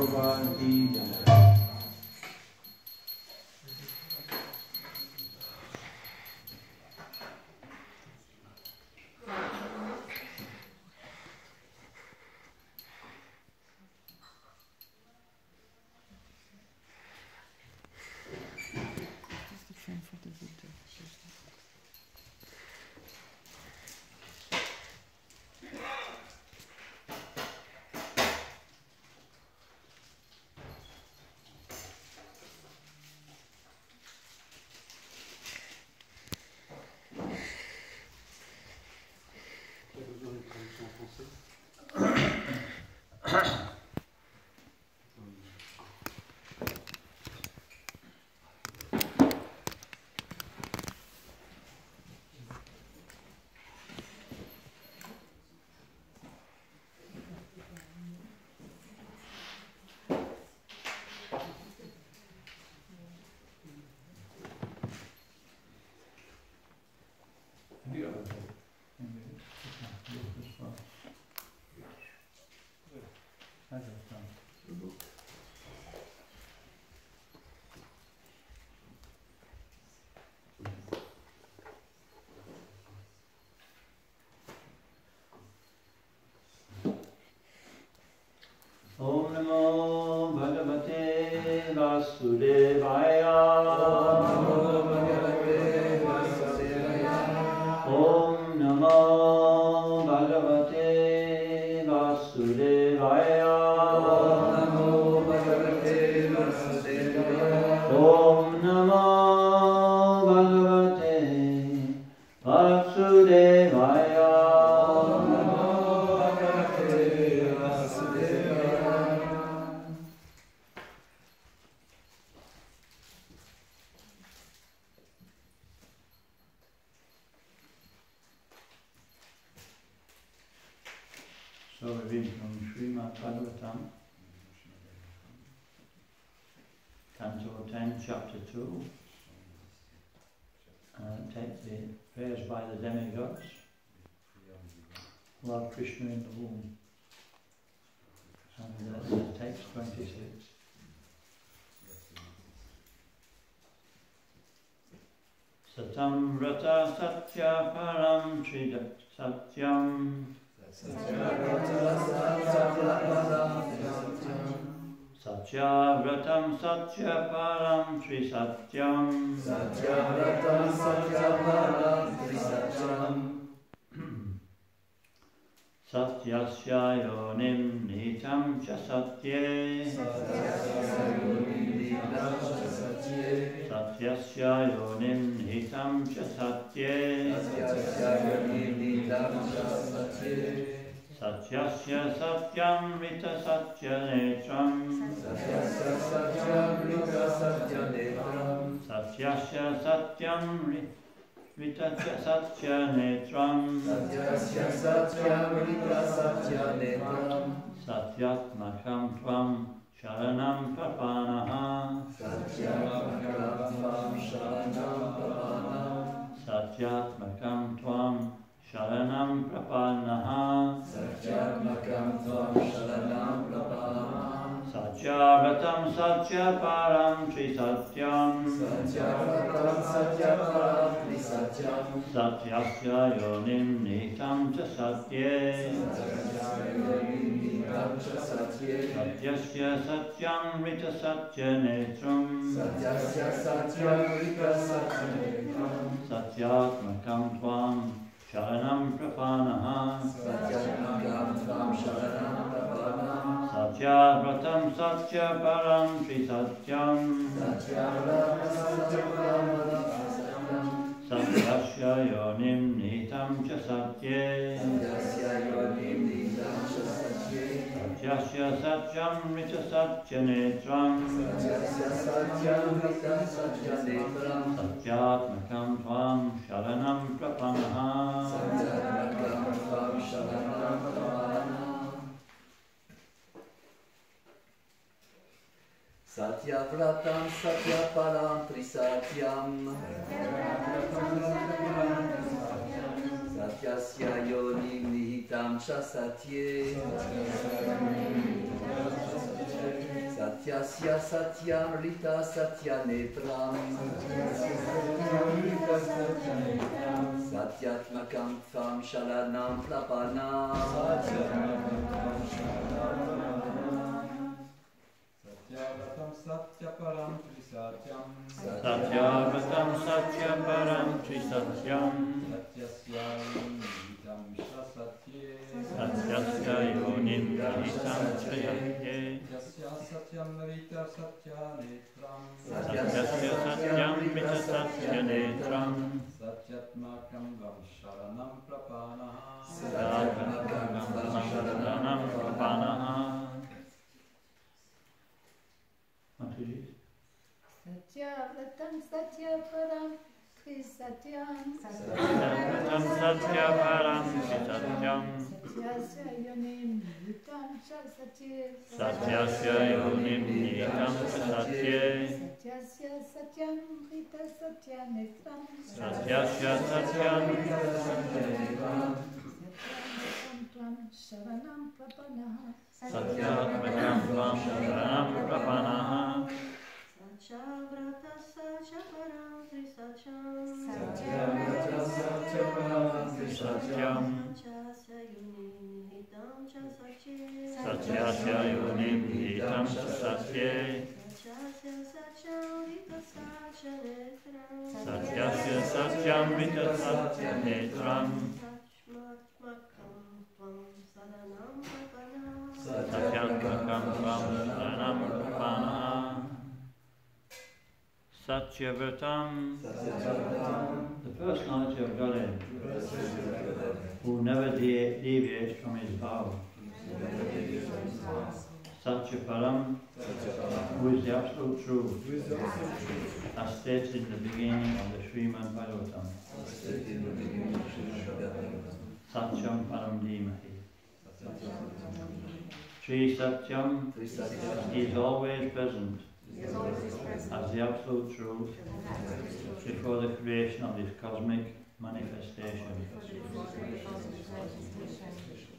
Prabhupada ki jai. Om Namo Bhagavate Vasudevaya. Om Namo Bhagavate Vasudevaya. Om Namo Bhagavate Vasudevaya. So we read from Srimad Bhagavatam, Canto 10, Chapter 2. Take the prayers by the demigods. Lord Krishna in the womb. And the text 26. Satam Rata Satya Param Trida Satyam. Satyavratam Satyaparam Trisatyam. Satyavratam Satyaparam Trisatyam. Satyasya yonim nitam cha satye. Satyasya yonim nitam cha satye. Satyasya satyam rita satya netram. Satyasya satyam rita satya netram. Satyasya satyam rita satya netram. Satyasya satyam rita satya netram. Satyatmakam tvam sharanam prapanaha. Satyatmakam tvam sharanam prapanaha. Satyatmakam tvam sharanam prapanaha. Satyatmakam tvam sharanam prapanaha. Satyavratam satyaparam trisatyam. Satyavratam satyaparam trisatyam. Satyasya yonim nitam cha satye. Satyasya yonim nitam cha satye. Satyasya satyam rita satya netram. Satyasya satyam rita satya netram. Satyatmakam tvam sharanam prapanaha. Satyatmakam tvam sharanam prapanaha. Satyavratam satyaparam trisatyam. Satyavratam satyaparam trisatyam. Satyasya yonim nitam cha satye. Satyasya yonim nitam cha satye. Satyasya satyam rita satya netram. Satyasya satyam rita satya netram. Satyatmakam tvam sharanam prapanaha. Satyatmakam tvam sharanam prapanaha. Satyavratam satyaparam trisatyam. Satyasya yonim nihitam cha satye. Satyasya Satyamrita Satyanetram Satyatmakam Tvam Shalanam Prapanam Satyavatam Satyaparam Trisatyam Satyavatam Satyaparam Trisatyam Satyasya Yonitam Shasatye Satyasya Yonim Viditam Chayatye Satyasya Satyamrita Satyanetram Satyasya Satyamrita Satyanetram Satyatmakam Vamsharanam Prapanaha Satyatmakam Vamsharanam Prapanaha. What is it? Satyavatam Satyaparam Trisatyam Satyavatam Satyaparam Trisatyam Satyasya Yonim Viditam Shasatye Satyasya Yonim Viditam Chasatye Satyasya Satyamrita Satyanetram Satyasya Satyamrita Satyanetram Tvam Sharanam Prapanaha Satyatmakam Tvam Sharanam Prapanaha Satyavrata Satyaparam Trisatyam Satyavatam Satyaparam Trisatyam Satyasya Yonim Hitam Chasatye Satyasya Yonim Viditam Chasatye Satyasya Satyamrita Satyanetram Satyasya Satyamrita Satyanetram Satyatmakam Tvam Saranam Prapanam Satyatmakam Tvam Sharanam Prapanaha Satyavatam, the personality of Godhead, who never deviates from his vow. Satyaparam, who is the absolute truth, as stated in the beginning of the Srimad Bhagavatam. Satyam Param Dhimahi. Sri Satyam is always present as the absolute truth before the creation of this cosmic manifestation,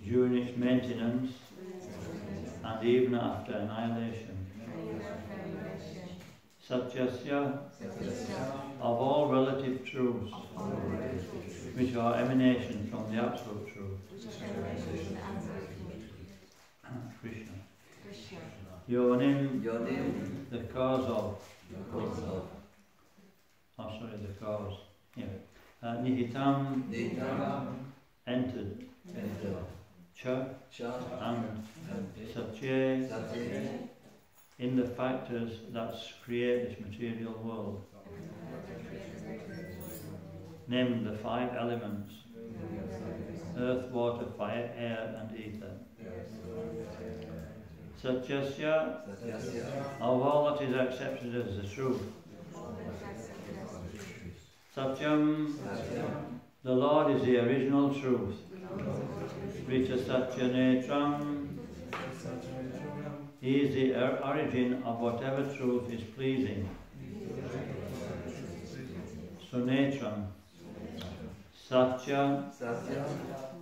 during its maintenance and even after annihilation. Satyasya, of all relative truths which are emanations from the absolute truth. Krishna. Yonim, the cause of. Oh, sorry, the cause. Yeah. Nihitam, entered. Cha, and Satye, in the factors that create this material world. Named the 5 elements: earth, water, fire, air, and ether. Satyasya, of all that is accepted as the truth. Satyam, the Lord is the original truth. Rita Satyanetram, he is the origin of whatever truth is pleasing. Sunetram, Satya,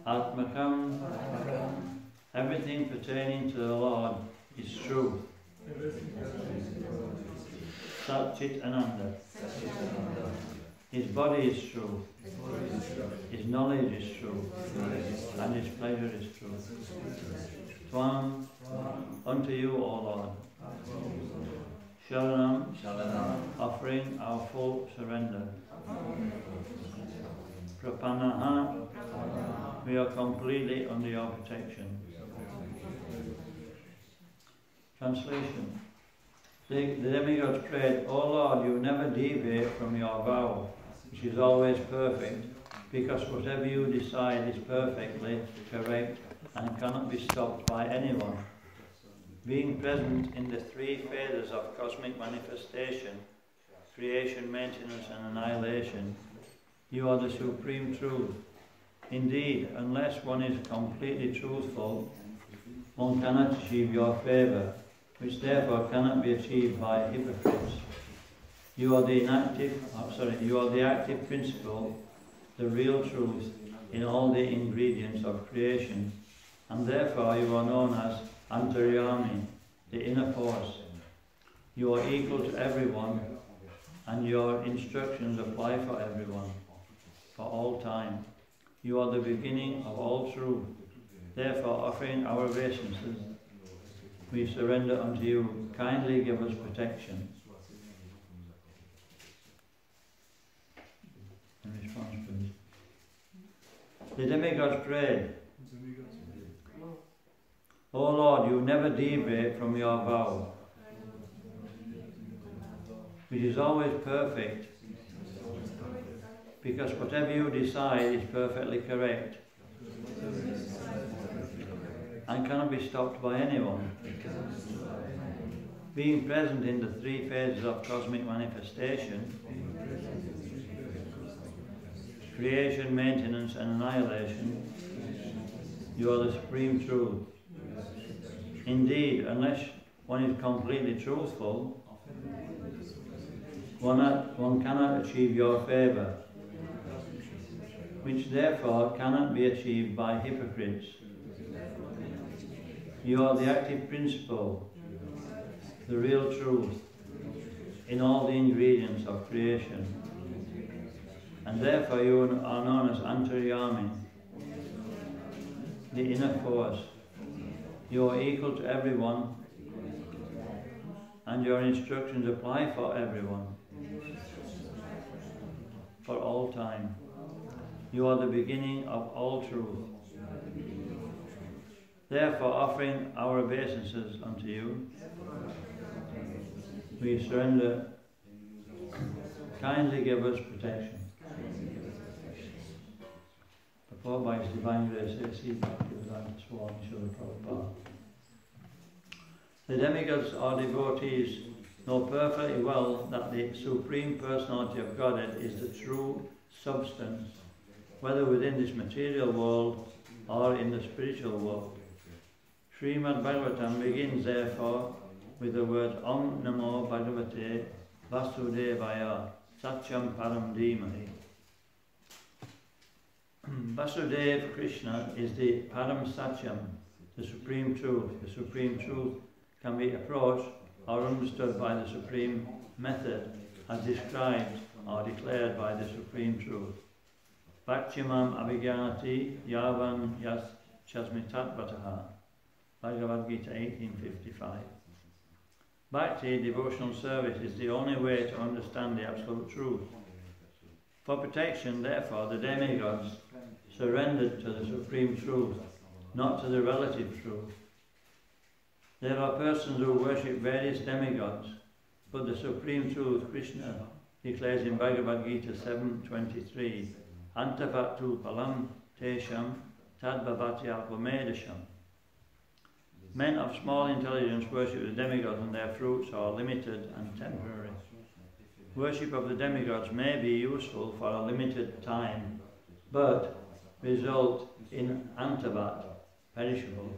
Atmakam, everything pertaining to the Lord is truth. Satchitananda, his body is truth, his knowledge is truth, and his pleasure is truth. Tvam, unto you, O Lord. Sharanam, offering our full surrender. Prapanaha, we are completely under your protection. Translation. The demigods prayed, O Lord, you never deviate from your vow, which is always perfect, because whatever you decide is perfectly correct and cannot be stopped by anyone. Being present in the 3 phases of cosmic manifestation, creation, maintenance and annihilation, you are the supreme truth. Indeed, unless one is completely truthful, one cannot achieve your favour, which therefore cannot be achieved by hypocrites. You are the active principle, the real truth in all the ingredients of creation, and therefore you are known as Antaryami, the inner force, You are equal to everyone, and your instructions apply for everyone, for all time. You are the beginning of all truth. Therefore, offering our obeisances, we surrender unto you. Kindly give us protection. In response, please. The demigods prayed, O Lord, you never deviate from your vow, which is always perfect, because whatever you decide is perfectly correct and cannot be stopped by anyone. Being present in the three phases of cosmic manifestation, creation, maintenance and annihilation, you are the supreme truth. Indeed, unless one is completely truthful, one cannot achieve your favour, which therefore cannot be achieved by hypocrites. You are the active principle, the real truth, in all the ingredients of creation, and therefore you are known as Antaryami, the inner force. You are equal to everyone, and your instructions apply for everyone, for all time. You are the beginning of all truth. Therefore, offering our obeisances unto you, we surrender. Kindly give us protection. Purport by His Divine Grace, A.C. Bhaktivedanta Swami Srila Prabhupada. The demigods or devotees know perfectly well that the Supreme Personality of Godhead is the true substance, whether within this material world or in the spiritual world. Srimad Bhagavatam begins therefore with the words Om Namo Bhagavate Vasudevaya Satyam Param Dhimahi. Vasudeva Krishna is the Param Satyam, the Supreme Truth. The Supreme Truth can be approached or understood by the Supreme Method as described or declared by the Supreme Truth. Bhaktimam Abhigyanati Yavan Yas Chasmitat Vataha. Bhagavad Gita 1855. Bhakti, devotional service, is the only way to understand the absolute truth. For protection, therefore, the demigods surrendered to the Supreme Truth, not to the relative truth. There are persons who worship various demigods, but the Supreme Truth, Krishna, declares in Bhagavad Gita 7.23, Antavatu palam tesham tadbhavati apomedasham. Men of small intelligence worship the demigods, and their fruits are limited and temporary. Worship of the demigods may be useful for a limited time, but result in antavat, perishable.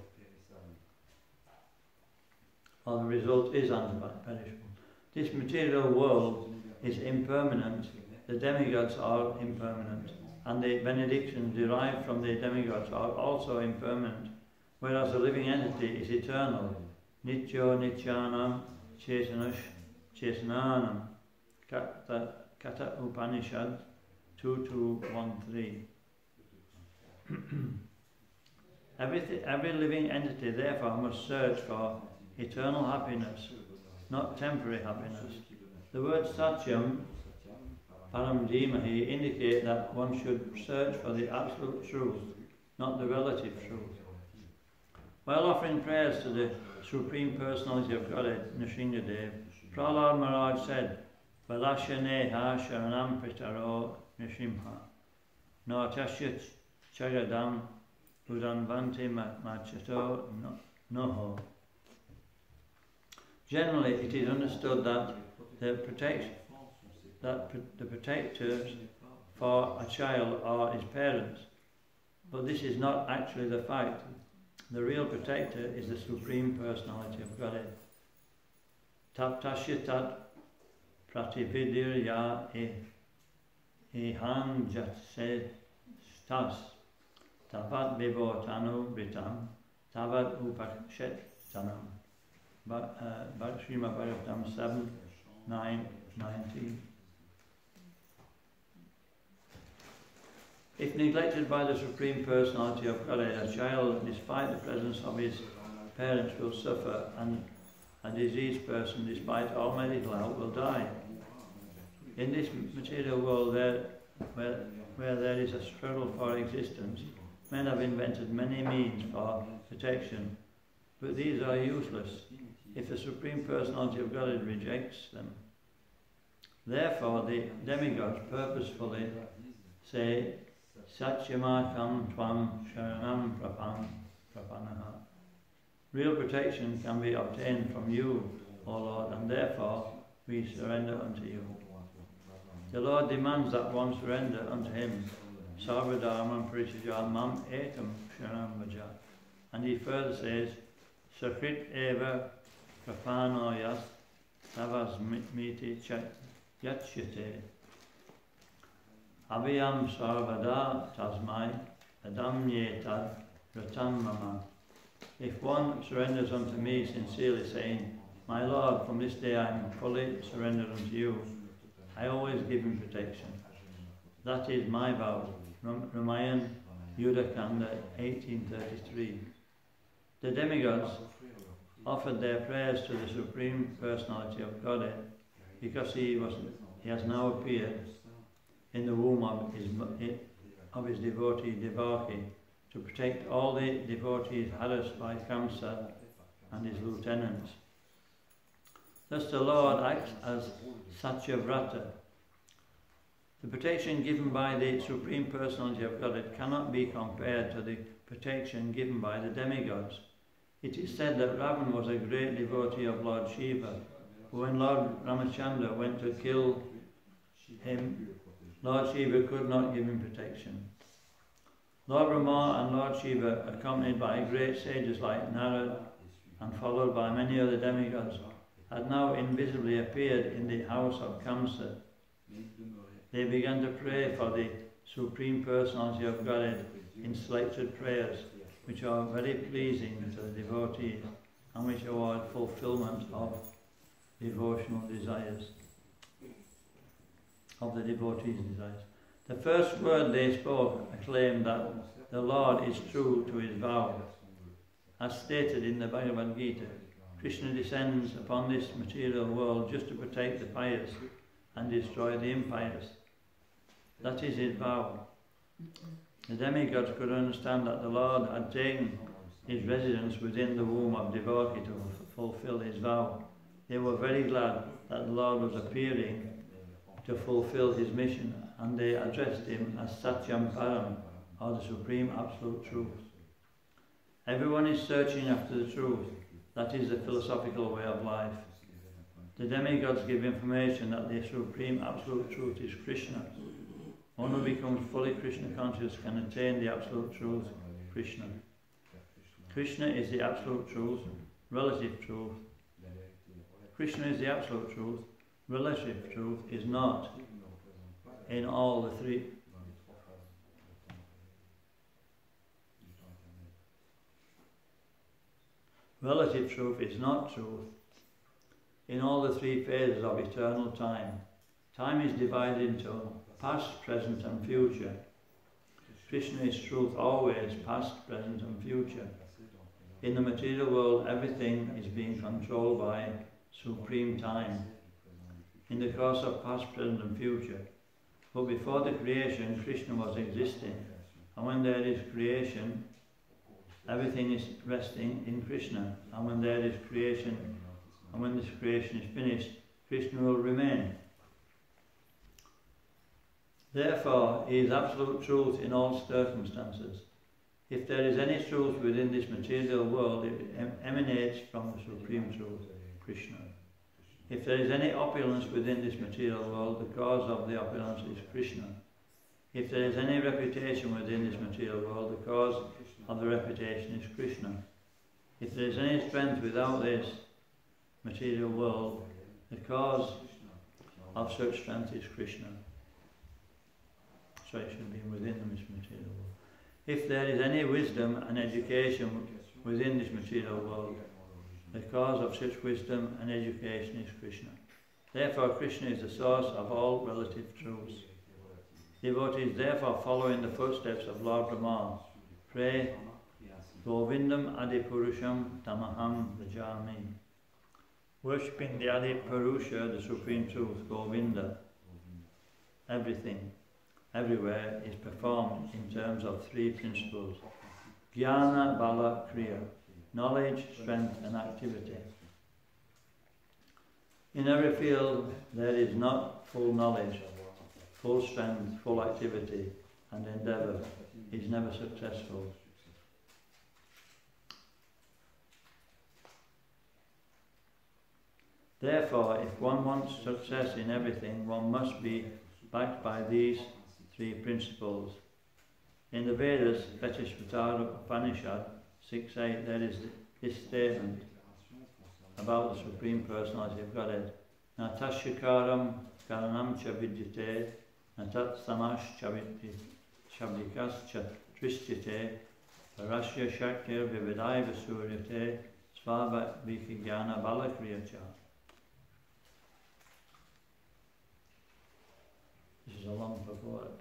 Or the result is antavat, perishable. This material world is impermanent, the demigods are impermanent, and the benedictions derived from the demigods are also impermanent, whereas the living entity is eternal. Nityo nityanam chetanash chetananam. Kata Upanishad 2213. Every living entity therefore must search for eternal happiness, not temporary happiness. The word Satyam, Param Dhimahi, indicate that one should search for the absolute truth, not the relative truth. While offering prayers to the Supreme Personality of Godhead, Nrsingadev, Prahlad Maharaj said, Balashyaneha Sharanam Pritaro Nrsimha Nartasya Chagadam Udanvante Machato Noho. Generally, it is understood that the protectors for a child are his parents, but this is not actually the fact. The real protector is the Supreme Personality of Godhead. Taptasya tat pratividirya eham jatse stas tavat vivotanu britam tavat upakshet tanam. Srimad Bhagavatam 7, 9, 19. If neglected by the Supreme Personality of Godhead, a child, despite the presence of his parents, will suffer, and a diseased person, despite all medical help, will die. In this material world, where there is a struggle for existence, men have invented many means for protection, but these are useless if the Supreme Personality of Godhead rejects them. Therefore, the demigods purposefully say, Satyamakam Tvam Sharanam Prapanaha. Real protection can be obtained from you, O Lord, and therefore we surrender unto you. The Lord demands that one surrender unto him. Sarvadharman Parityajam Mam Ekam Sharanam Vaja. And he further says, Sakrit Eva Prapanoyas Tavasmiti Yachyate. Abhyam Sarvada Tasmai Adamyetad Ratam Mama. If one surrenders unto me sincerely, saying, My Lord, from this day I am fully surrendered unto you, I always give him protection. That is my vow. Ramayan Yudhakanda 1833. The demigods offered their prayers to the Supreme Personality of Godhead because he has now appeared in the womb of his devotee Devaki to protect all the devotees harassed by Kamsa and his lieutenants. Thus the Lord acts as Satyavrata. The protection given by the Supreme Personality of Godhead cannot be compared to the protection given by the demigods. It is said that Ravan was a great devotee of Lord Shiva. When Lord Ramachandra went to kill him, Lord Shiva could not give him protection. Lord Brahma and Lord Shiva, accompanied by great sages like Narad and followed by many other demigods, had now invisibly appeared in the house of Kamsa. They began to pray for the Supreme Personality of Godhead in selected prayers, which are very pleasing to the devotees and which award fulfillment of devotional desires, of the devotees' desires. The first word they spoke acclaimed that the Lord is true to his vow. As stated in the Bhagavad Gita, Krishna descends upon this material world just to protect the pious and destroy the impious. That is his vow. The demigods could understand that the Lord had taken his residence within the womb of Devaki to fulfill his vow. They were very glad that the Lord was appearing to fulfill his mission, and they addressed him as Satyam Param, or the Supreme Absolute Truth. Everyone is searching after the truth. That is the philosophical way of life. The demigods give information that the Supreme Absolute Truth is Krishna. One who becomes fully Krishna conscious can attain the Absolute Truth, Krishna. Krishna is the Absolute Truth, relative truth. Krishna is the Absolute Truth, relative truth is not in all the three. Relative truth is not truth in all the three phases of eternal time. Time is divided into past, present and future. Krishna is truth always, past, present and future. In the material world, everything is being controlled by supreme time in the course of past, present and future. But before the creation, Krishna was existing. And when there is creation, everything is resting in Krishna. And when there is creation, and when this creation is finished, Krishna will remain. Therefore, he is absolute truth in all circumstances. If there is any truth within this material world, it emanates from the Supreme Truth, Krishna. If there is any opulence within this material world, the cause of the opulence is Krishna. If there is any reputation within this material world, the cause of the reputation is Krishna. If there is any strength without this material world, the cause of such strength is Krishna. So it should be within this material world. If there is any wisdom and education within this material world, the cause of such wisdom and education is Krishna. Therefore Krishna is the source of all relative truths. Devotees therefore follow in the footsteps of Lord Brahma. Pray, Govindam Adipurusham Tamaham Bhajami. Worshipping the Adi Purusha, the Supreme Truth, Govinda, everything, everywhere is performed in terms of three principles. Jnana, Bala, Kriya. Knowledge, strength and activity. In every field there is not full knowledge, full strength, full activity, and endeavour is never successful. Therefore, if one wants success in everything, one must be backed by these three principles. In the Vedas, Vetishvatara Upanishad 6.8, there is this statement about the Supreme Personality of Godhead. Natashikaram karanam cha vidyate, natat samash chabdikas cha trishyate, parasya shaktir vividai vasuryate, svava vikigyana balakriyacha. This is a long purport.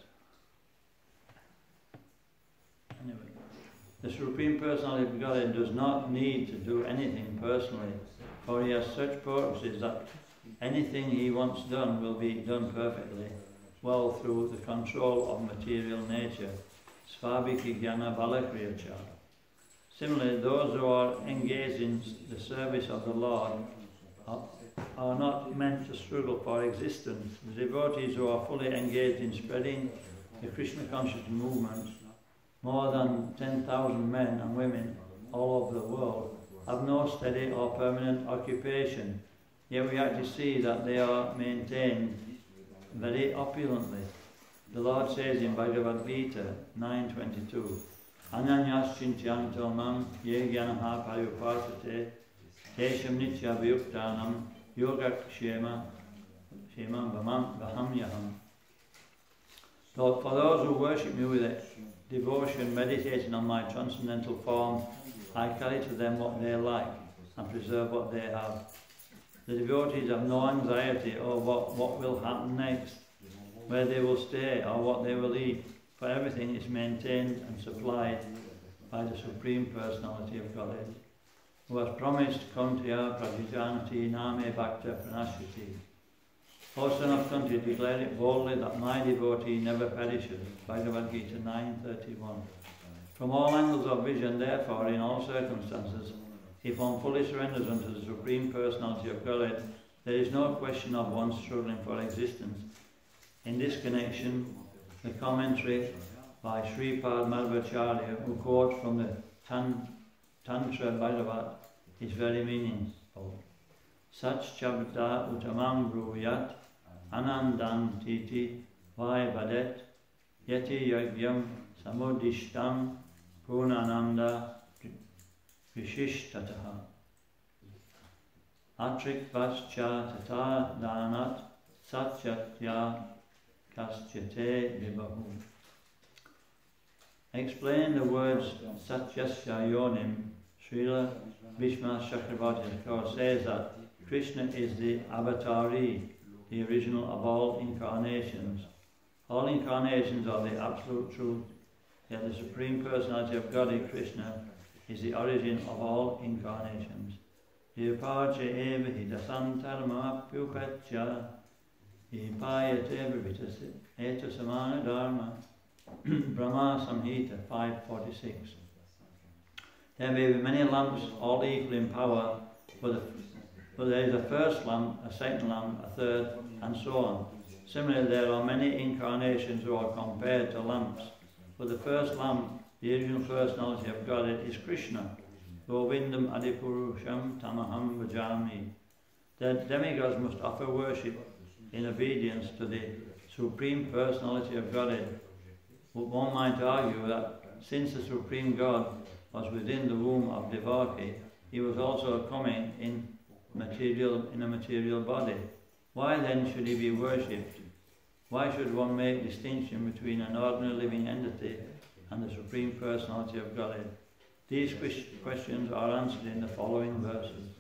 Anyway. The Supreme Personality of Godhead does not need to do anything personally, for he has such purposes that anything he wants done will be done perfectly, well through the control of material nature. Svabhiki Jnana Balakriyacha. Similarly, those who are engaged in the service of the Lord are not meant to struggle for existence. The devotees who are fully engaged in spreading the Krishna conscious movement, more than 10,000 men and women all over the world, have no steady or permanent occupation, yet we actually see that they are maintained very opulently. The Lord says in Bhagavad Gita 9.22, Ananyas chintyanto mam ye gyanaha pariyupasate tesham nitya vayuktanam yogakshema shemam vahamyaham. So for those who worship me with it, devotion, meditating on my transcendental form, I carry to them what they like and preserve what they have. The devotees have no anxiety over what will happen next, where they will stay or what they will eat, for everything is maintained and supplied by the Supreme Personality of Godhead, who has promised Kuntiya Prajijanati Name Bhakta Pranashyati. O son of Kunti, declare it boldly that my devotee never perishes. Bhagavad Gita 9.31. From all angles of vision, therefore, in all circumstances, if one fully surrenders unto the Supreme Personality of Godhead, there is no question of one struggling for existence. In this connection, the commentary by Sripad Madhvacharya, who quotes from the Tantra Bhagavat, is very meaningful. Sach chabda utamam bruyat anandan titi vai vadet yeti yagyam samudishtam punananda vishishtataha atrik vascha tata danat satyatya kasyate vibahu. Explain the words Satyasya Yonim, Srila Bhishma Chakravarti says that Krishna is the avatari, the original of all incarnations. All incarnations are the absolute truth, yet the Supreme Personality of Godhead, Krishna, is the origin of all incarnations. Dirpacha eva hidasantarma pyupetya ipayate vivitas eta samana dharma. Brahma Samhita 5.46. There may be many lamps, all equal in power, but there is a first lamp, a second lamp, a third, and so on. Similarly, there are many incarnations who are compared to lamps, but the first lamp, the original personality of God, is Krishna. Govindam Adipurusham Tamaham Bhajami. The demigods must offer worship in obedience to the Supreme Personality of Godhead. But one might argue that since the Supreme God was within the womb of Devaki, he was also coming in a material body. Why then should he be worshipped? Why should one make distinction between an ordinary living entity and the Supreme Personality of Godhead? These questions are answered in the following verses.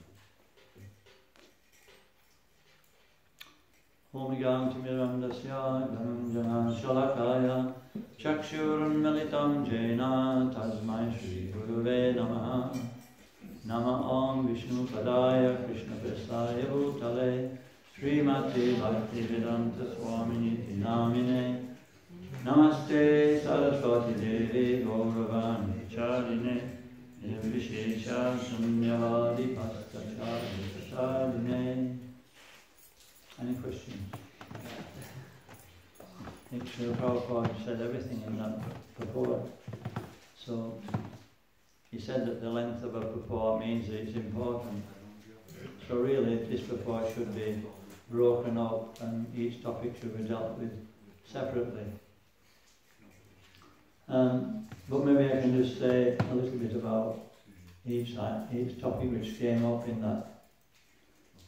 Omigantimirandasya Dhananjana Shalakaya Chakshurunmilitam Jena Tasmai Shri Guruve Namaha Nama Om Vishnu Padaya Krishna Prasaya Bhutale Srimati Bhaktivedanta Swamini Namine Namaste Saraswati Devi Gauravani Charine Nirvishesha Sunyavadi Pastachari Prasadine. Any questions? I think Sri Prabhupada said everything in that purport. So he said that the length of a purport means that it's important. So really this purport should be broken up and each topic should be dealt with separately. But maybe I can just say a little bit about each topic which came up in that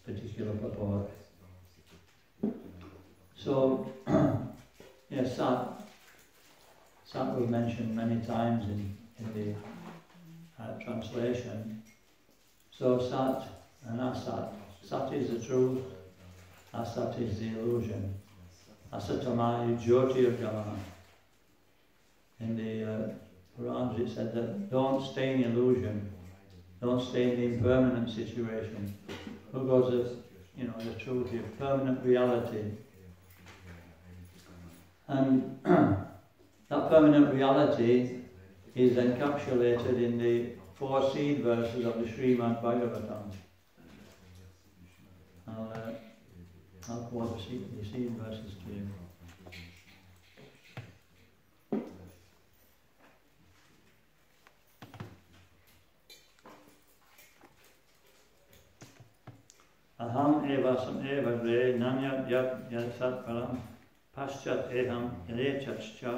particular purport. So, yes, Sat was mentioned many times in the translation. So Sat and Asat. Sat is the truth, Asat is the illusion. Asatamaya Jyotirgamana. In the Qurans it said that don't stay in illusion, don't stay in the impermanent situation. Who goes the truth, the permanent reality. And that permanent reality is encapsulated in the 4 seed verses of the Srimad Bhagavatam. I'll quote the seed verses to you. Aham evasam eva re nanyat yat yasat param paschat eham elechachcha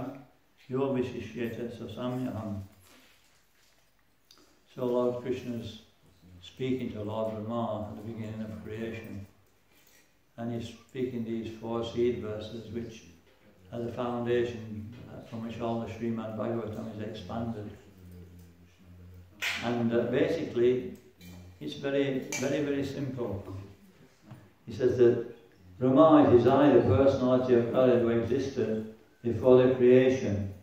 yo vishishyeta sasamyaham. So Lord Krishna is speaking to Lord Brahma at the beginning of creation, and he's speaking these 4 seed verses which are the foundation from which all the Srimad Bhagavatam is expanded. And basically it's very, very, very simple. He says that Brahma is I, the personality of God who existed before the creation,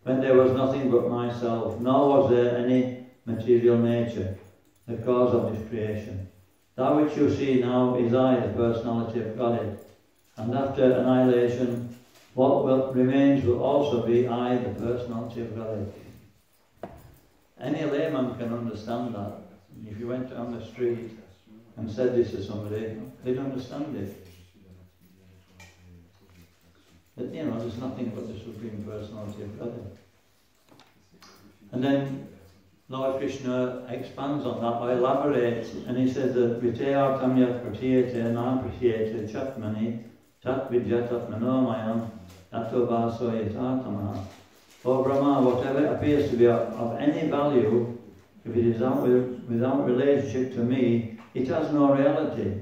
when there was nothing but myself, nor was there any material nature, the cause of this creation. That which you see now is I, the personality of God, and after annihilation, what remains will also be I, the personality of God. Any layman can understand that. If you went on the street and said this to somebody, they'd understand it. That, there's nothing but the Supreme Personality of God. And then Lord Krishna expands on that, or elaborates, and he says that Viteyartam yat pratyete napratyete chatmani chat vidyatat manomayam tato vaso yatatamaha. O Brahma, whatever appears to be of any value, if it is without relationship to me, it has no reality.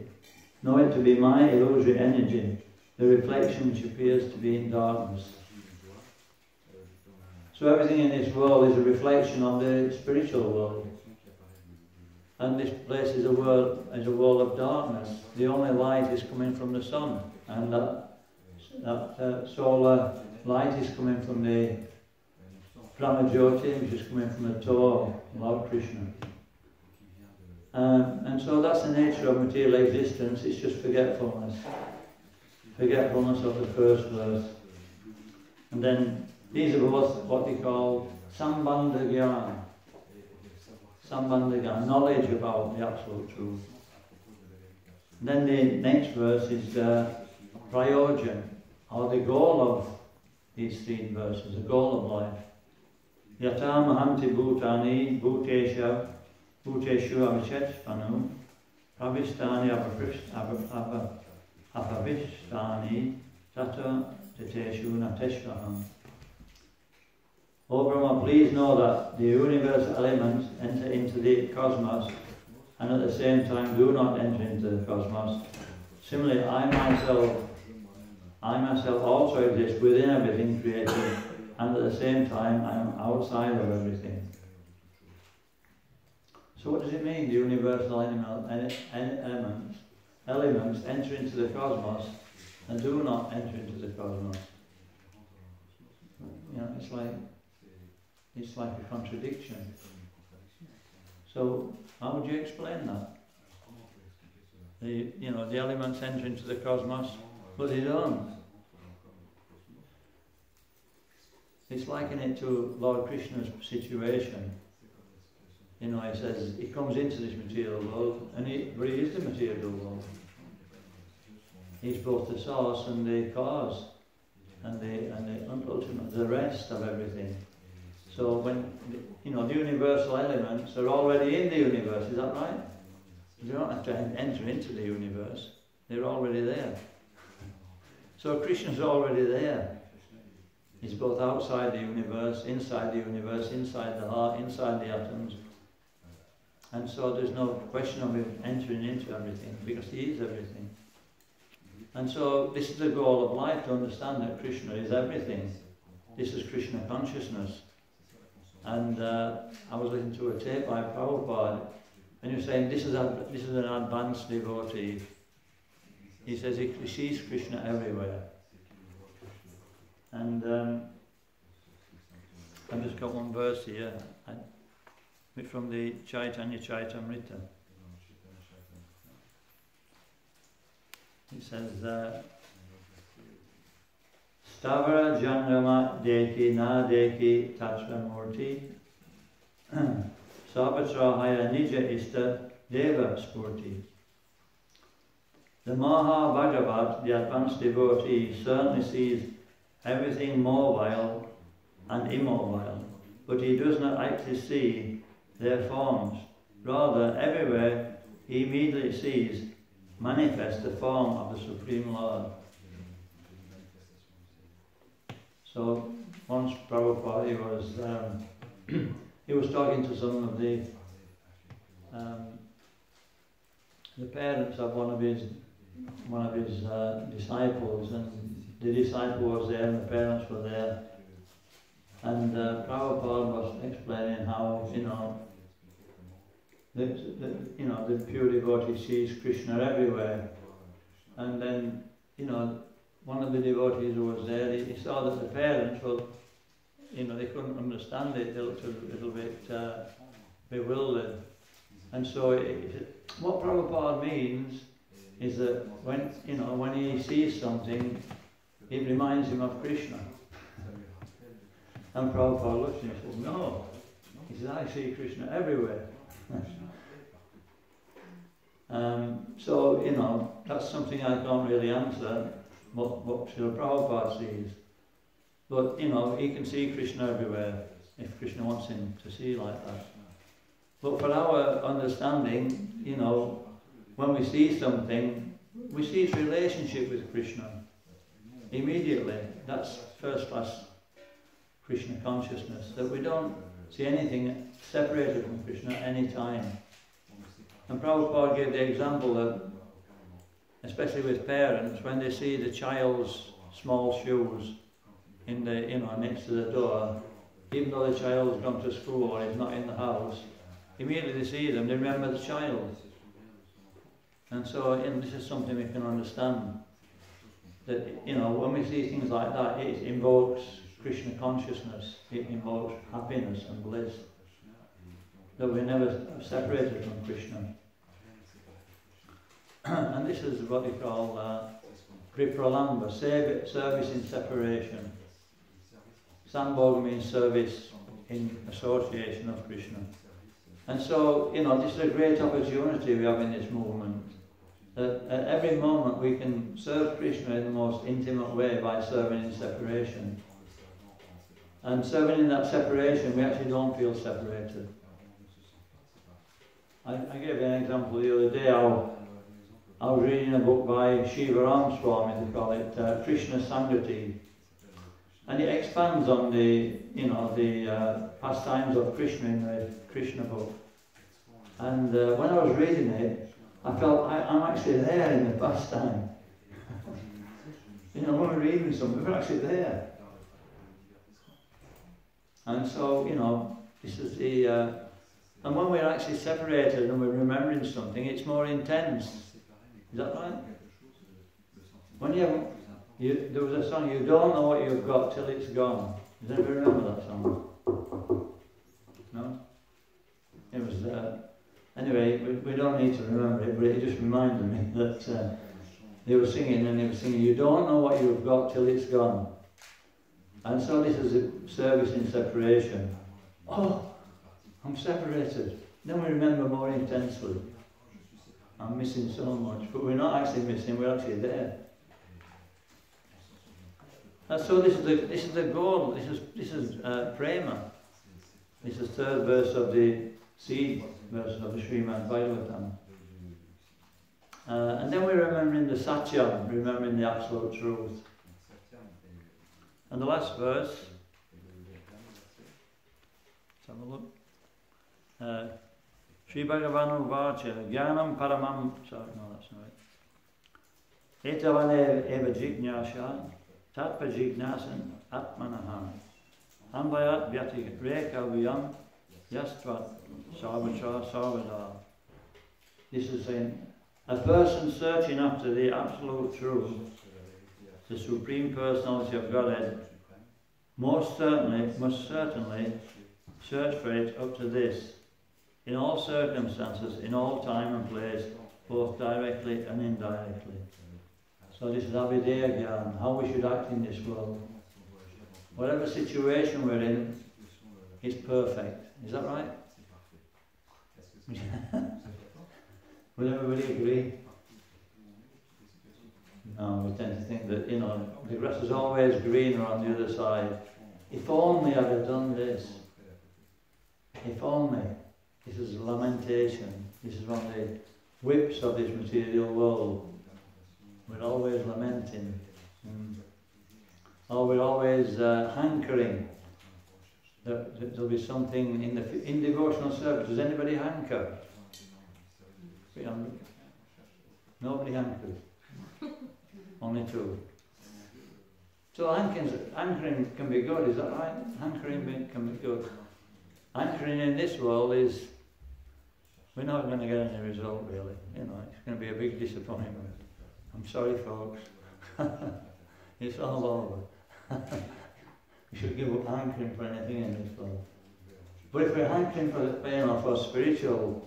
Know it to be my illusory energy, the reflection which appears to be in darkness. So everything in this world is a reflection of the spiritual world. And this place is a world of darkness. The only light is coming from the sun, and that solar light is coming from the Brahmajyoti, which is coming from the toe, Lord Krishna. And so that's the nature of material existence. It's just forgetfulness. Forgetfulness of the first verse. And then these are both what they call Sambandha Gyan. Sambandha Gyan, knowledge about the absolute truth. And then the next verse is Prayojan, or the goal of these 3 verses, the goal of life. Yata mahanti bhutani bhuteshu avichetspanu pravistani apavistani tata teteshu nateshvaham. O Brahma, please know that the universal elements enter into the cosmos and at the same time do not enter into the cosmos. Similarly, I myself also exist within everything created, and at the same time I am outside of everything. So what does it mean, the universal elements enter into the cosmos and do not enter into the cosmos. You know, it's like a contradiction. So how would you explain that? The elements enter into the cosmos, but they don't. It's likening it to Lord Krishna's situation. You know, he says he comes into this material world, but he is the material world. He's both the source and the cause, and the ultimate, the rest of everything. So when the universal elements are already in the universe, is that right? You don't have to enter into the universe; they're already there. So Krishna's already there. He's both outside the universe, inside the heart, inside the atoms. And so there's no question of him entering into everything, because he is everything. And so this is the goal of life, to understand that Krishna is everything. This is Krishna consciousness. And I was listening to a tape by Prabhupada, and he was saying this is an advanced devotee. He says he sees Krishna everywhere. And I've just got one verse here, from the Chaitanya Chaitamrita. It says, Stavara Jangama Deki Na Deki Tatra Murti Sabatra Haya Nija Ista Deva Spurti. The Maha Bhagavat, the advanced devotee, certainly sees everything mobile and immobile, but he does not actually see their forms. Rather, everywhere he immediately sees manifest the form of the Supreme Lord. So once Prabhupada, he was talking to some of the parents of one of his disciples, and the disciple was there and the parents were there, and Prabhupada was explaining how the pure devotee sees Krishna everywhere, and then one of the devotees who was there, he saw that the parents, they couldn't understand it. They looked a little bit bewildered, and so what Prabhupada means is that when he sees something, it reminds him of Krishna. And Prabhupada looks at him and says, no. He says, I see Krishna everywhere. So, that's something I can't really answer, what Srila Prabhupada sees. But, he can see Krishna everywhere, if Krishna wants him to see like that. But for our understanding, when we see something, we see its relationship with Krishna immediately. That's first class Krishna consciousness, that we don't see anything separated from Krishna at any time. And Prabhupada gave the example that, especially with parents, when they see the child's small shoes in the, next to the door, even though the child's gone to school or is not in the house, immediately they see them, they remember the child. And so, this is something we can understand. That, when we see things like that, it invokes Krishna consciousness, it invokes happiness and bliss. That we're never separated from Krishna. And this is what we call Vipralamba, service in separation. Sambhoga means service in association of Krishna. And so, this is a great opportunity we have in this movement. That at every moment we can serve Krishna in the most intimate way by serving in separation. And serving in that separation, we actually don't feel separated. I gave you an example the other day. I was reading a book by Shiva Swami, they call it Krishna Sangati. And it expands on the pastimes of Krishna in the Krishna book. And when I was reading it, I felt I'm actually there in the pastime. When we're reading something, we're actually there. And so, this is the... and when we're actually separated and we're remembering something, it's more intense. Is that right? When there was a song, you don't know what you've got till it's gone. Does anybody remember that song? No? It was, anyway, we don't need to remember it, but it just reminded me that they were singing, you don't know what you've got till it's gone. And so this is a service in separation. Oh, I'm separated. Then we remember more intensely. I'm missing so much, but we're not actually missing, we're actually there. And so this is the goal. This is prema. This is third verse of the seed verse of the Srimad Bhagavatam. And then we're remembering the Satyam, remembering the absolute truth. And the last verse. Let's have a look. Sri Bhagavanu Vacha, Jnanam Paramam, sorry, no, that's not it. Etavane eva jignyasha, tatpa jignasan atmanaha. Ambayat vyati reka vyam, yastvat sarvatra sarvada. This is saying, a person searching after the absolute truth, the Supreme Personality of Godhead, must certainly search for it up to this, in all circumstances, in all time and place, both directly and indirectly. So this is Abhideya Gyan, how we should act in this world. Whatever situation we're in, is perfect. Is that right? Would everybody agree? No, we tend to think that, the grass is always greener on the other side. If only I'd have done this. If only. This is lamentation. This is one of the whips of this material world. We're always lamenting. Or we're always hankering. There'll be something in devotional service. Does anybody hanker? Nobody hankers. Only two. So hankering can be good, is that right? Hankering can be good. Hankering in this world is, we're not going to get any result really. It's going to be a big disappointment. I'm sorry folks. It's all over. We should give up hankering for anything in this world. But if we're hankering for spiritual,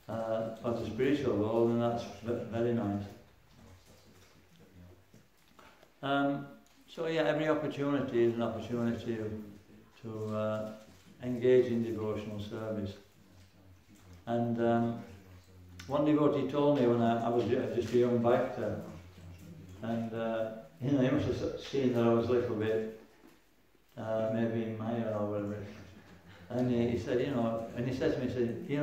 for the spiritual world, then that's very nice. So yeah, every opportunity is an opportunity to engage in devotional service. And one devotee told me when I was just a young bhakta, and he must have seen that I was a little bit maybe Maya or whatever. And he said, and he said to me,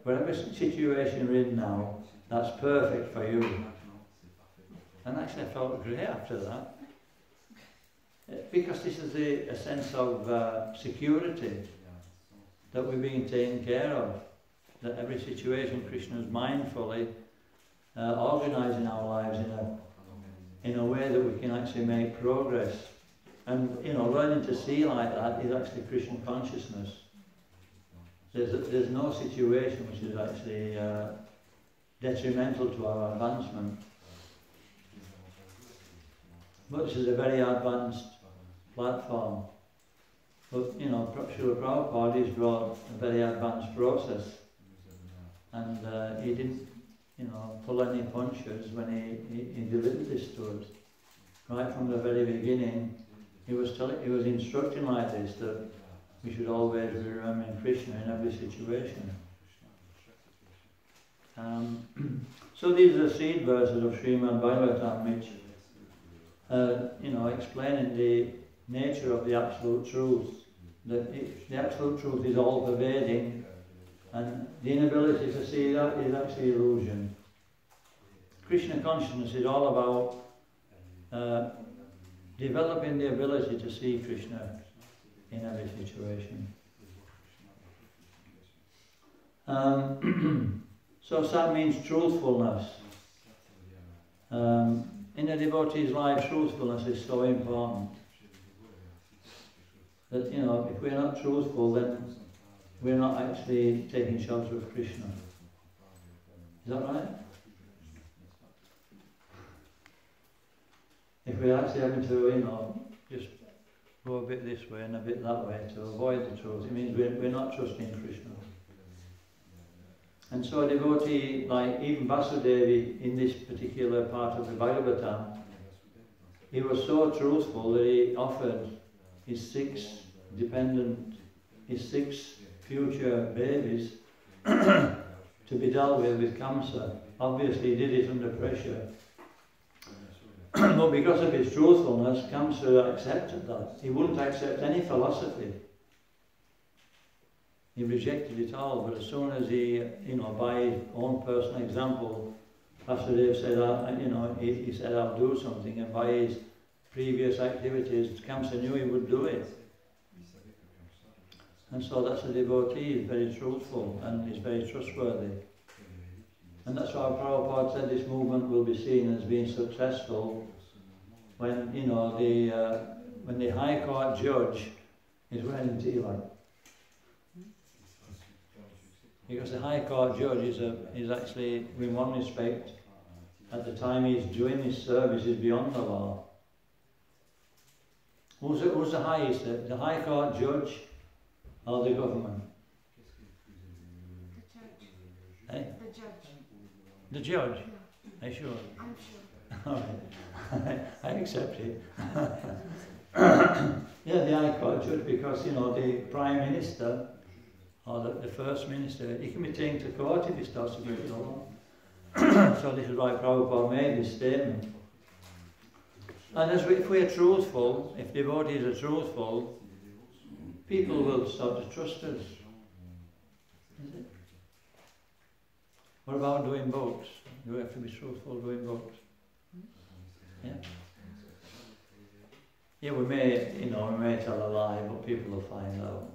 whatever situation you're in now, that's perfect for you. And actually I felt great after that. Because this is a sense of security, that we're being taken care of, that every situation Krishna is mindfully organising our lives in a way that we can actually make progress. And learning to see like that is actually Krishna consciousness. There's no situation which is actually detrimental to our advancement. But this is a very advanced platform. But Srila Prabhupada has brought a very advanced process, and he didn't pull any punches when he delivered this to us. Right from the very beginning, he was instructing like this, that we should always be remembering Krishna in every situation. So these are the seed verses of Srimad Bhagavatam, which explaining the nature of the absolute truth. That the absolute truth is all pervading, and the inability to see that is actually illusion. Krishna consciousness is all about developing the ability to see Krishna in every situation. So sat means truthfulness. In a devotee's life, truthfulness is so important. That, if we're not truthful, then we're not actually taking shelter of Krishna. Is that right? we're actually having to, just go a bit this way and a bit that way to avoid the truth. It means we're not trusting Krishna. And so a devotee, like even Vasudevi in this particular part of the Bhagavatam, he was so truthful that he offered his six future babies to be dealt with cancer. Obviously he did it under pressure. But because of his truthfulness, cancer accepted that. He wouldn't accept any philosophy. He rejected it all, but as soon as he, by his own personal example, Vasudev said, he said, I'll do something, and by his previous activities, cancer knew he would do it. And so that's a devotee, he's very truthful and he's very trustworthy. And that's why Prabhupada said this movement will be seen as being successful when, when the High Court judge is wearing tilak. Because the High Court judge is actually, in one respect, at the time he's doing his service, is beyond the law. Who's the highest? The High Court judge or the government? The judge. Eh? The judge. The judge? Yeah. Are you sure? I'm sure. All right. I accept it. Yeah, the High Court judge, because, the Prime Minister or the First Minister, he can be taken to court if he starts to break the law. So this is why Prabhupada made this statement. And if we are truthful, if devotees are truthful, people will start to trust us. Is it? What about doing votes? Do we have to be truthful doing votes? Yeah. Yeah, we may tell a lie, but people will find out.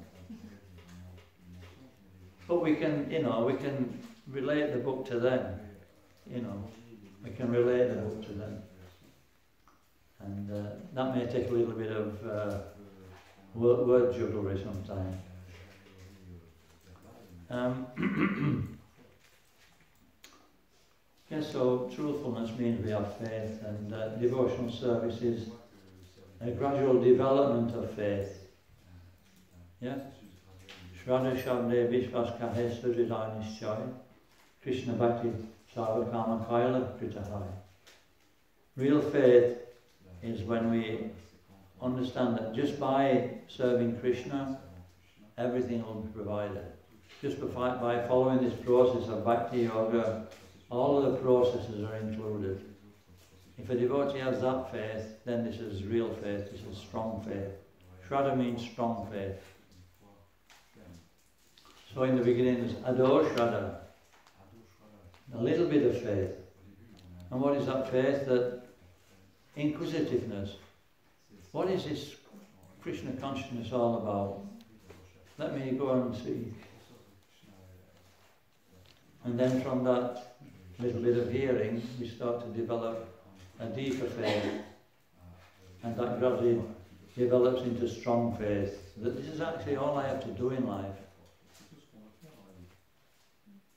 But we can relate the book to them. We can relate the book to them. And that may take a little bit of word jugglery sometimes. Yes, so truthfulness means we have faith, and devotional service is a gradual development of faith. Yeah? Shraddha Shabde Vishwas Kahe Suridai Nishchay Krishna Bhakti Sarvakama Kaila Kritahai. Real faith is when we understand that just by serving Krishna, everything will be provided. Just by following this process of Bhakti Yoga, all of the processes are included. If a devotee has that faith, then this is real faith, this is strong faith. Shraddha means strong faith. So in the beginning there's Ador Shraddha, a little bit of faith. And what is that faith? That inquisitiveness. What is this Krishna consciousness all about? Let me go and see. And then from that little bit of hearing, we start to develop a deeper faith. And that gradually develops into strong faith. That this is actually all I have to do in life.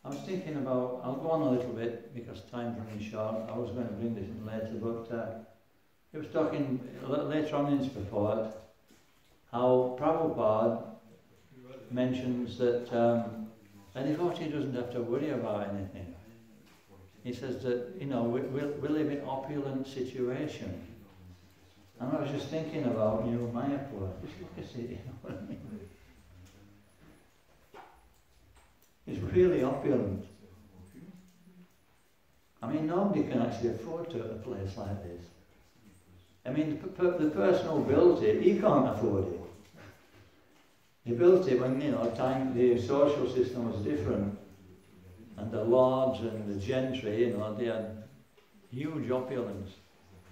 I was thinking about, I'll go on a little bit because time's running short. I was going to bring this in later, but he was talking later on in his purport how Prabhupada mentions that a devotee doesn't have to worry about anything. He says that, we live in opulent situation. And I was just thinking about, Mayapur. Just look at it, what I mean? It's really opulent. I mean, nobody can actually afford to a place like this. I mean, the person who built it, he can't afford it. He built it when, the social system was different. And the lords and the gentry, they had huge opulence.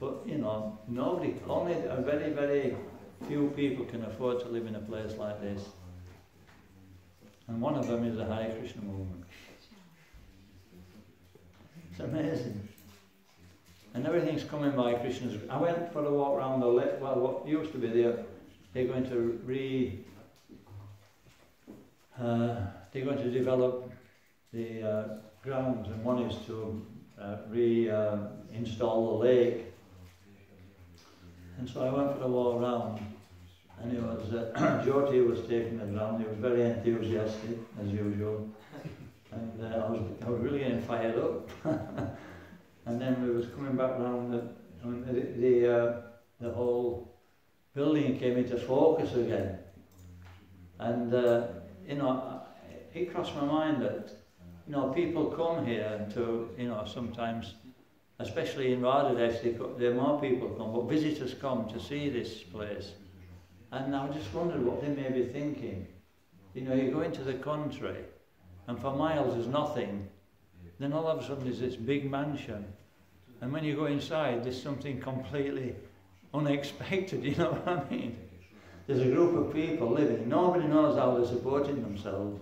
But, nobody, only a very, very few people can afford to live in a place like this. And one of them is the Hare Krishna movement. It's amazing. And everything's coming by Krishna's. I went for a walk around the lake, well, what used to be there. They're going to develop the grounds, and one is to reinstall the lake. And so I went for a walk round, and it was, Jyoti was taking us round. He was very enthusiastic, as usual. And I was really getting fired up. And then we was coming back round, the whole building came into focus again. And, you know, it crossed my mind that, you know, people come here to, you know, sometimes, especially in Radhadesh, there are more people come, but visitors come to see this place. And I just wondered what they may be thinking. You know, you go into the country, and for miles there's nothing. Then all of a sudden there's this big mansion. And when you go inside, there's something completely unexpected, you know what I mean? There's a group of people living, nobody knows how they're supporting themselves.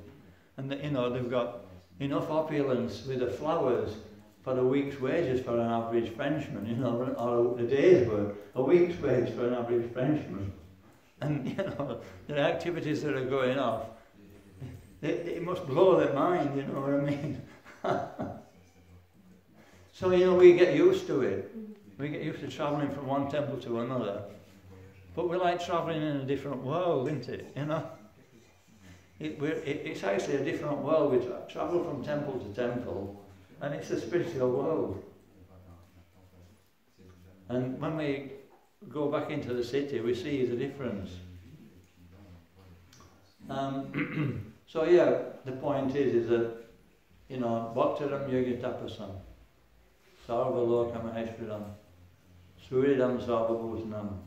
And, you know, they've got enough opulence with the flowers for a week's wages for an average Frenchman, you know, or a day's work, a week's wage for an average Frenchman. And, you know, the activities that are going off, it must blow their mind, you know what I mean? So, you know, we get used to it. We get used to travelling from one temple to another. But we like travelling in a different world, isn't it? You know? It's actually a different world. We travel from temple to temple, and it's a spiritual world. And when we go back into the city, we see the difference. So yeah, the point is that, you know, Bhaktaram Yogitapasam, Sarva Loka Maheshwaram, Suridam Sarvabhutanam,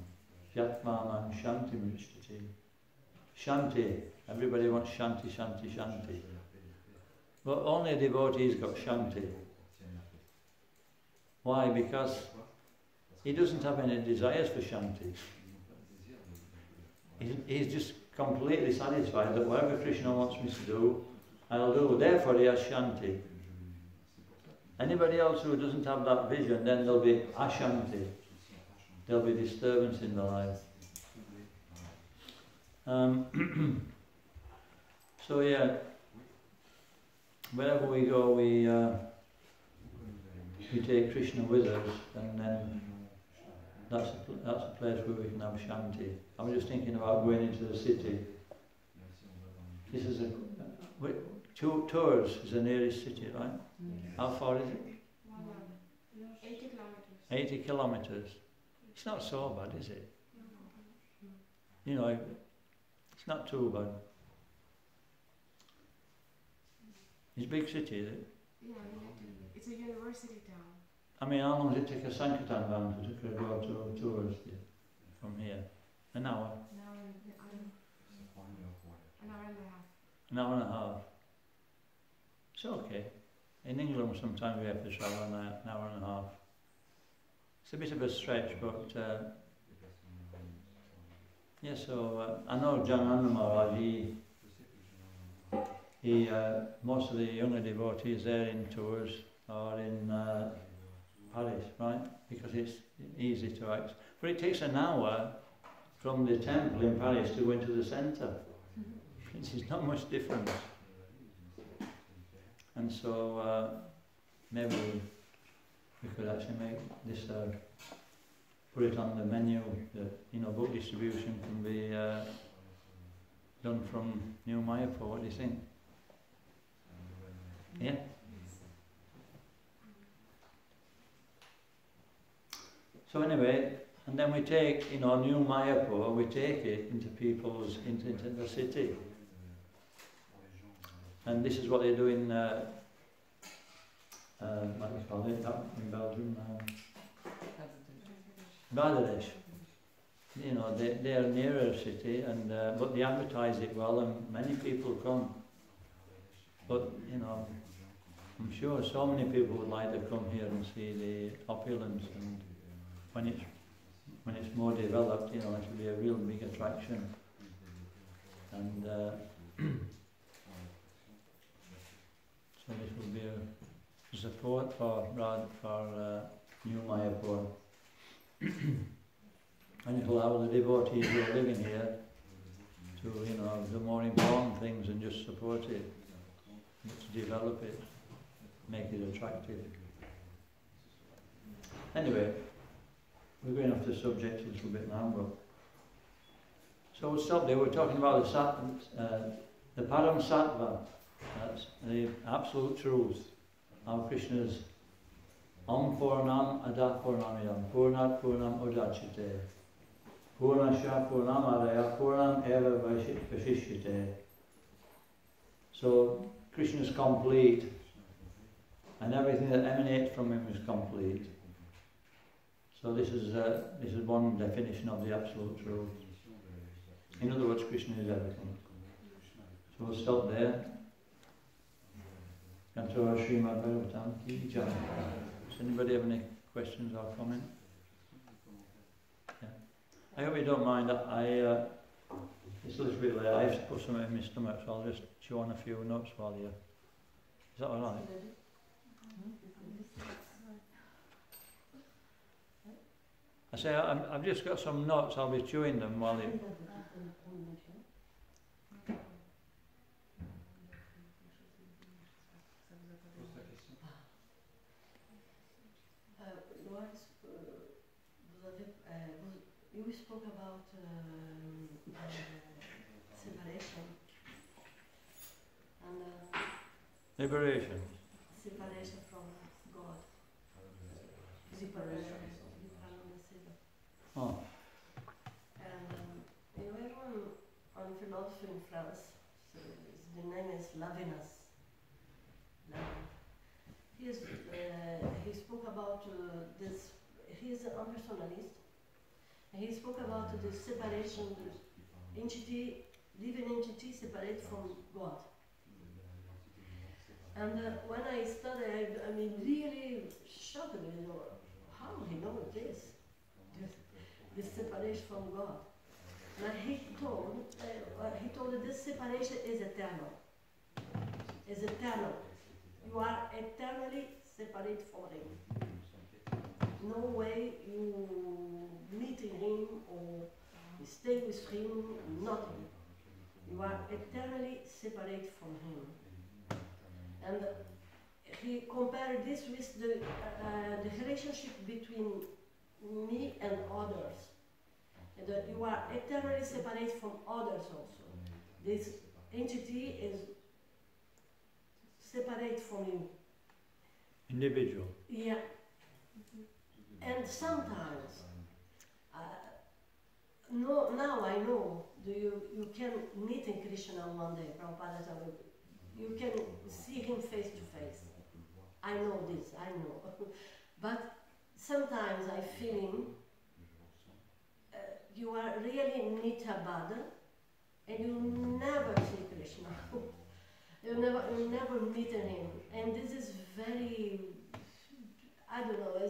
Yatmanam Shanti Mrishtati. Shanti, everybody wants Shanti, Shanti, Shanti. But only a devotee's got Shanti. Why? Because he doesn't have any desires for Shanti. He's just completely satisfied that whatever Krishna wants me to do, I'll do. Therefore he has Shanti. Anybody else who doesn't have that vision, then there'll be Ashanti. There'll be disturbance in the life. So yeah, wherever we go, we take Krishna with us, and then that's a place where we can have Shanti. I was just thinking about going into the city. This is Tours is the nearest city, right? How far is it? 80 kilometers. 80 kilometers. It's not so bad, is it? You know, it's not too bad. It's a big city, is it? Yeah, it's a university town. I mean, how long does it take a Sankirtan van to go to Tours from here? An hour? An hour and a half. An hour and a half. It's okay. In England sometimes we have to travel an hour and a half. It's a bit of a stretch, but yeah, so I know Dayananda Maharaja, he most of the younger devotees there in Tours are in Paris, right? Because it's easy to access. But it takes an hour from the temple in Paris to go into the centre. It's not much difference. And so maybe we could actually make this, put it on the menu that, you know, book distribution can be done from New Mayapur. What do you think? Yeah? So anyway, and then we take, you know, New Mayapur, we take it into people's, into the city. And this is what they do in, what do you call it, in Belgium? Bangladesh. You know, they are nearer a city, and but they advertise it well, and many people come. But, you know, I'm sure so many people would like to come here and see the opulence, and when it's more developed, you know, it will be a real big attraction. And so this will be a support for New Mayapur. And it will allow the devotees who are living here to, you know, do more important things and just support it, to develop it, make it attractive. Anyway, we're going off the subject a little bit now, but so we'll stop there. We're talking about the Param Sattva, that's the absolute truth. How Krishna's Om Purnam Ada Purnamidam Purnat Purnam Udachyate Purnasya Purnamadaya Purnam Eva Vashishyate. So Krishna is complete, and everything that emanates from him is complete. So this is one definition of the absolute truth. In other words, Krishna is everything. So we'll stop there. Kantora Srimad Bhagavatam Ki Jai. Does anybody have any questions or comments? Yeah. I hope you don't mind that it's a little bit late. I have to put something in my stomach, so I'll just chew on a few notes while you... Is that alright? I say, I've just got some notes, I'll be chewing them while you... You spoke about separation and Liberation. separation from God. Separation. Oh. And you have one philosopher in France, so the name is Levinas. He spoke about this, he is an impersonalist, and he spoke about the separation, the entity, living entity separate from God. And when I studied, I mean, really shocked me, you know, how he knows this separation from God. And he told that this separation is eternal. Is eternal. You are eternally separate from him. No way you meeting him or you stay with him, nothing. You are eternally separate from him. And he compared this with the relationship between me and others. And that you are eternally separate from others also. This entity is separate from you. Individual. Yeah. And sometimes, now I know, you can meet in Krishna one day, Prabhupada told me, you can see him face to face. I know this, I know. But sometimes I feel you are really Nityabada and you never see Krishna. you never meet him. And this is very, I don't know,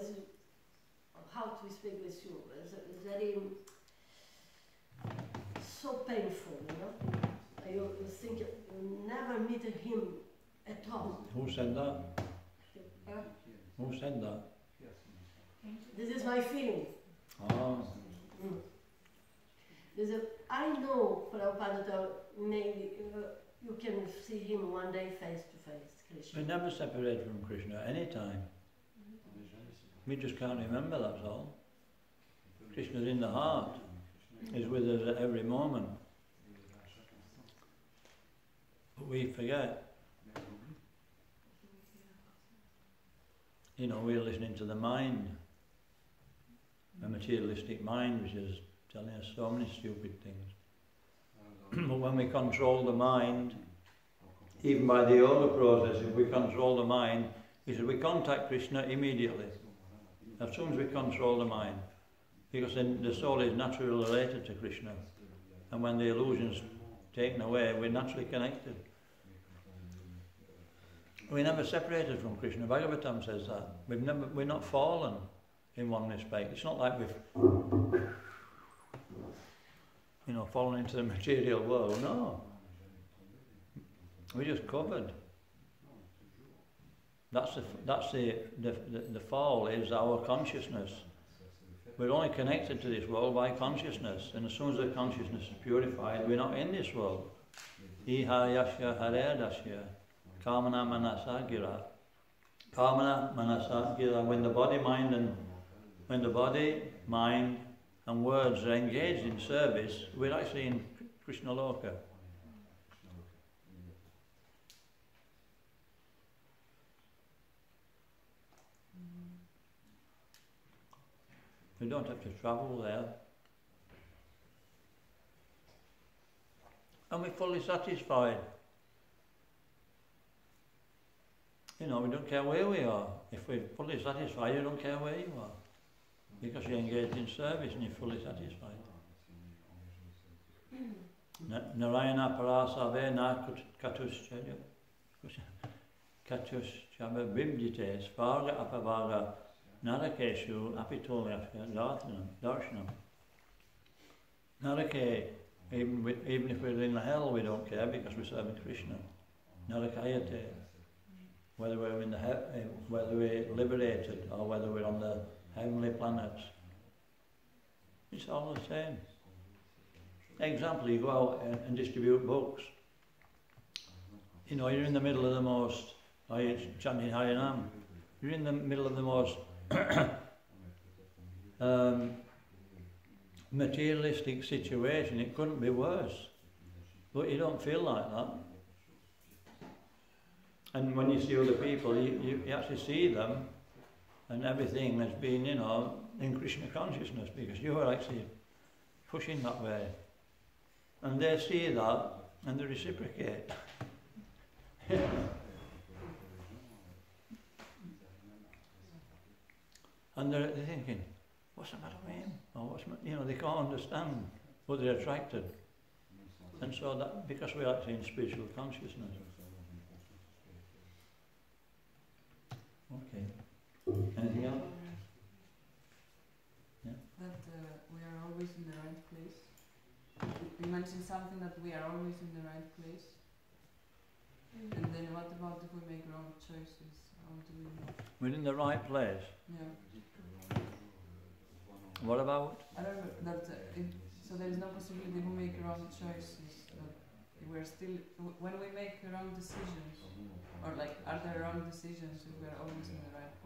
how to speak with you. It's very, so painful, you know. You think you never meet him at all. Who said that? Who said that? This is my feeling. Oh. I know Prabhupada maybe you can see him one day face to face, Krishna. We never separate from Krishna at any time. We just can't remember, that's all. Krishna's in the heart. He's with us at every moment. But we forget. You know, we're listening to the mind. A materialistic mind which is telling us so many stupid things. But when we control the mind, even by the yoga process, if we control the mind, he says we contact Krishna immediately. As soon as we control the mind. Because then the soul is naturally related to Krishna. And when the illusion's taken away, we're naturally connected. We're never separated from Krishna. Bhagavatam says that. We're not fallen in one respect. It's not like we've fallen into the material world. No. We're just covered. That's the fall is our consciousness. We're only connected to this world by consciousness, and as soon as the consciousness is purified, we're not in this world. Iha yasya hare dasya kamana manasa gira. Kamana manasa gira. When the body, mind and when the body, mind and words are engaged in service, we're actually in Krishna Loka. We don't have to travel there. And we're fully satisfied. You know, we don't care where we are. If we're fully satisfied, you don't care where you are. Because you're engaged in service and you're fully satisfied. Narayana parasave na katushchaba vibdite svarga apavaga narakeshu apitolyafya darshanam. Narake, even if we're in hell, we don't care because we're serving Krishna. Narakayate. Whether we're in the whether we're liberated or whether we're on the heavenly planets, it's all the same. Example: you go out and distribute books. You know, you're in the middle of the most, or you're chanting Harinam. You're in the middle of the most materialistic situation. It couldn't be worse, but you don't feel like that. And when you see other people, you actually see them and everything has been, you know, in Krishna consciousness because you are actually pushing that way. And they see that and they reciprocate. And they're thinking, what's the matter with him? Or what's, you know, they can't understand, but they're attracted. And so that, because we're actually in spiritual consciousness. Okay. Anything else? Yeah. That we are always in the right place. You mentioned something that we are always in the right place. And then what about if we make wrong choices? How do we know? We're in the right place. Yeah. What about? I don't know that. So there is no possibility we make wrong choices. That we're still when we make wrong decisions, or like are there wrong decisions if we're always in the right place?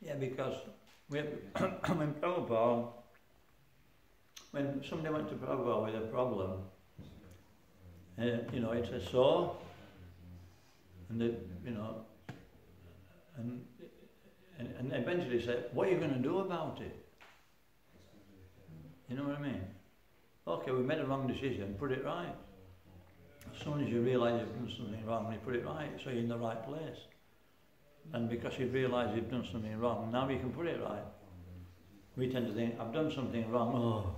Yeah, because when Prabhupada, when somebody went to Prabhupada with a problem, you know, it says so, and they, you know, and eventually said, what are you going to do about it? You know what I mean? Okay, we made a wrong decision, put it right. As soon as you realise you've done something wrong, you put it right, so you're in the right place. And because you've realised you've done something wrong, now you can put it right. We tend to think, I've done something wrong,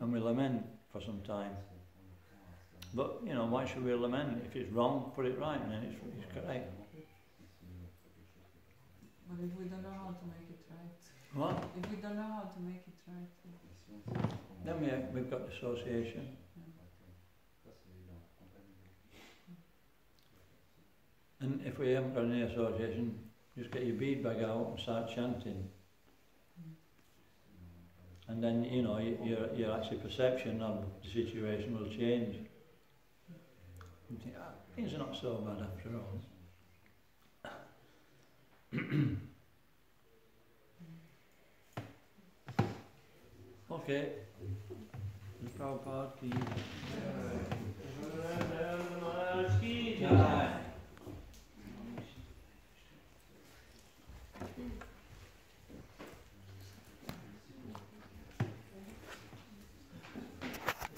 and we lament for some time. But, you know, why should we lament? If it's wrong, put it right, and then it's correct. But if we don't know how to make it right, What? if we don't know how to make it right, Then we've got association. And if we haven't got any association, just get your bead bag out and start chanting. And then, you know, your actual perception of the situation will change. You think, things are not so bad after all. Okay. Prabhupada,